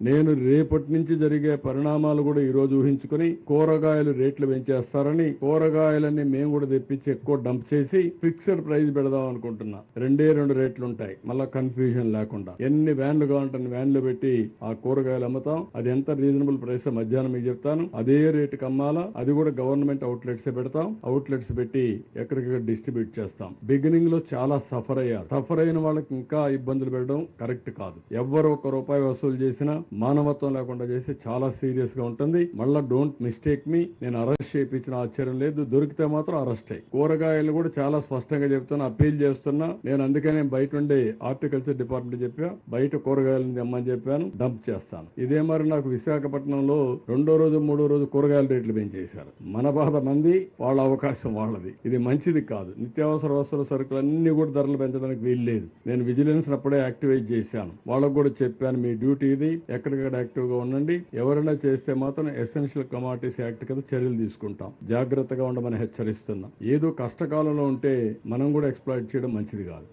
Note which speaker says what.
Speaker 1: నేను రేపటి నుంచి జరిగే పరిణామాలు కూడా ఈ రోజు ఊహించుకుని కూరగాయలు రేట్లు పెంచేస్తారని కూరగాయలన్నీ మేము కూడా తెప్పించి ఎక్కువ డంప్ చేసి ఫిక్స్డ్ ప్రైస్ పెడదాం అనుకుంటున్నా. రెండు రేట్లు ఉంటాయి, మళ్ళా కన్ఫ్యూజన్ లేకుండా. ఎన్ని వ్యాన్లు కావాలంటే వ్యాన్లు పెట్టి ఆ కూరగాయలు అమ్ముతాం. అది ఎంత రీజనబుల్ ప్రైస్ మధ్యాహ్నం మీకు చెప్తాను. అదే రేటుకి అమ్మాలా, అది కూడా గవర్నమెంట్ అవుట్లెట్స్ పెడతాం. అవుట్లెట్స్ పెట్టి ఎక్కడికక్కడ డిస్ట్రిబ్యూట్ చేస్తాం. బిగినింగ్ లో చాలా సఫర్ అయ్యారు. సఫర్ అయిన వాళ్ళకి ఇంకా ఇబ్బందులు పెట్టడం కరెక్ట్ కాదు. ఎవ్వరు ₹1 వసూలు చేసినా మానవత్వం లేకుండా చేసి చాలా సీరియస్ గా ఉంటుంది. మళ్ళా డోంట్ మిస్టేక్ మీ, నేను అరెస్ట్ చేయించిన ఆశ్చర్యం లేదు. దొరికితే మాత్రం అరెస్ట్ అయ్యి. కూరగాయలు కూడా చాలా స్పష్టంగా చెప్తున్నా, అప్పీల్ చేస్తున్నా. నేను అందుకనే బయట ఉండే హార్టికల్చర్ డిపార్ట్మెంట్ చెప్పా, బయట కూరగాయలు తెమ్మని చెప్పాను, డంప్ చేస్తాను. ఇదే మరి నాకు విశాఖపట్నంలో 2వ రోజు 3వ రోజు కూరగాయల రేట్లు పెంచేశారు. మన బాధ మంది, వాళ్ళ అవకాశం వాళ్ళది. ఇది మంచిది కాదు. నిత్యావసర వస్తువుల సరుకులు అన్ని కూడా ధరలు పెంచడానికి వీల్లేదు. నేను విజిలెన్స్ అప్పుడే యాక్టివేట్ చేశాను. వాళ్ళకు కూడా చెప్పాను, మీ డ్యూటీ ఇది, ఎక్కడికక్కడ యాక్టివ్ గా ఉండండి. ఎవరైనా చేస్తే మాత్రం ఎసెన్షియల్ కమాడిటీస్ యాక్ట్ కింద చర్యలు తీసుకుంటాం. జాగ్రత్తగా ఉండమని హెచ్చరిస్తున్నాం. ఏదో కష్టకాలంలో ఉంటే మనం కూడా ఎక్స్ప్లాయిట్ చేయడం మంచిది కాదు.